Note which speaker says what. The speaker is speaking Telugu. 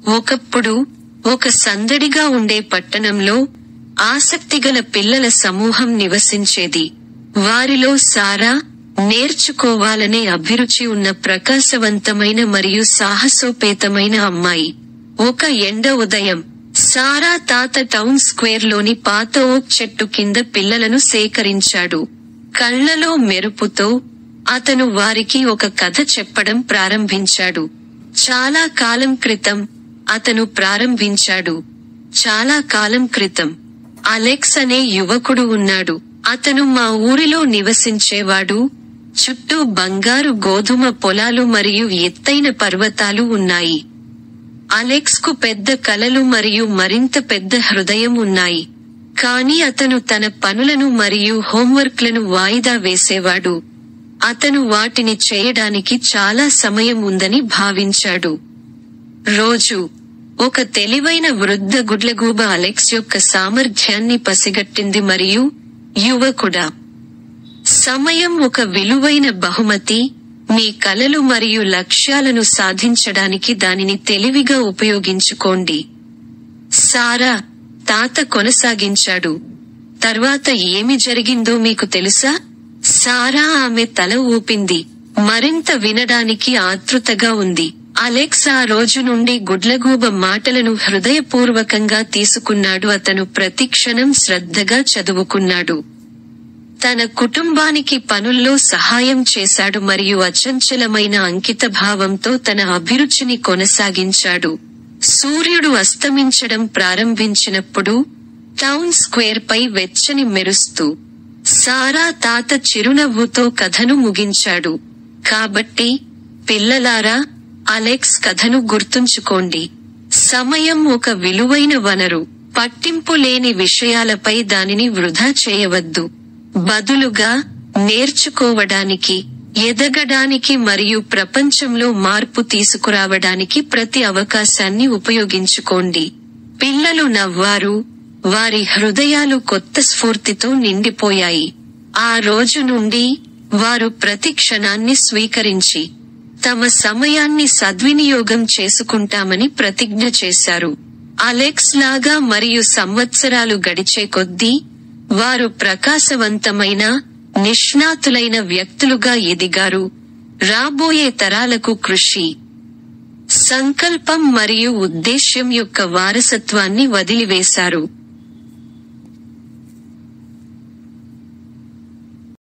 Speaker 1: ఒకప్పుడు ఒక సందడిగా ఉండే పట్టణంలో ఆసక్తిగల పిల్లల సమూహం నివసించేది. వారిలో సారా నేర్చుకోవాలనే అభిరుచి ఉన్న ప్రకాశవంతమైన మరియు సాహసోపేతమైన అమ్మాయి. ఒక ఎండ ఉదయం సారా తాత టౌన్ స్క్వేర్ లోని పాత ఓక్ చెట్టు కింద పిల్లలను సేకరించాడు. కళ్లలో మెరుపుతో అతను వారికి ఒక కథ చెప్పడం ప్రారంభించాడు. చాలా కాలం క్రితం అతను ప్రారంభించాడు. చాలా కాలం క్రితం అలెక్స్ అనే యువకుడు ఉన్నాడు. అతను మా ఊరిలో నివసించేవాడు. చుట్టూ బంగారు గోధుమ పొలాలు మరియు ఎత్తైన పర్వతాలు ఉన్నాయి. అలెక్స్ కు పెద్ద కలలు మరియు మరింత పెద్ద హృదయం ఉన్నాయి. కానీ అతను తన పనులను మరియు హోంవర్క్లను వాయిదా వేసేవాడు. అతను వాటిని చేయడానికి చాలా సమయం ఉందని భావించాడు. రోజు ఒక తెలివైన వృద్ధ గుడ్లగూబ అలెక్స్ యొక్క సామర్థ్యాన్ని పసిగట్టింది మరియు యువకుడా, సమయం ఒక విలువైన బహుమతి. మీ కలలు మరియు లక్ష్యాలను సాధించడానికి దానిని తెలివిగా ఉపయోగించుకోండి. సారా తాత కొనసాగించాడు. తర్వాత ఏమి జరిగిందో మీకు తెలుసా? సారా ఆమె తల ఊపింది. మరింత వినడానికి ఆతృతగా ఉంది. అలెక్స్ ఆ రోజు నుండి గుడ్లగూబ మాటలను హృదయపూర్వకంగా తీసుకున్నాడు. అతను ప్రతిక్షణం శ్రద్ధగా చదువుకున్నాడు. తన కుటుంబానికి పనుల్లో సహాయం చేశాడు మరియు అచంచలమైన అంకితభావంతో తన అభిరుచిని కొనసాగించాడు. సూర్యుడు అస్తమించడం ప్రారంభించినప్పుడు టౌన్ స్క్వేర్ పై వెచ్చని మెరుస్తూ సారా తాత చిరునవ్వుతో కథను ముగించాడు. కాబట్టి పిల్లలారా, అలెక్స్ కథను గుర్తుంచుకోండి. సమయం ఒక విలువైన వనరు. పట్టింపు లేని విషయాలపై దానిని వృధా చేయవద్దు. బదులుగా నేర్చుకోవడానికి, ఎదగడానికి మరియు ప్రపంచంలో మార్పు తీసుకురావడానికి ప్రతి అవకాశాన్ని ఉపయోగించుకోండి. పిల్లలు నవ్వారు. వారి హృదయాలు కొత్త స్ఫూర్తితో నిండిపోయాయి. ఆ రోజు నుండి వారు ప్రతి క్షణాన్ని స్వీకరించి తమ సమయాన్ని సద్వినియోగం చేసుకుంటామని ప్రతిజ్ఞ చేశారు. అలెక్స్ లాగా మరియు సంవత్సరాలు గడిచే కొద్దీ వారు ప్రకాశవంతమైన, నిష్ణాతులైన వ్యక్తులుగా ఎదిగారు. రాబోయే తరాలకు కృషి, సంకల్పం మరియు ఉద్దేశ్యం యొక్క వారసత్వాన్ని వదిలివేశారు.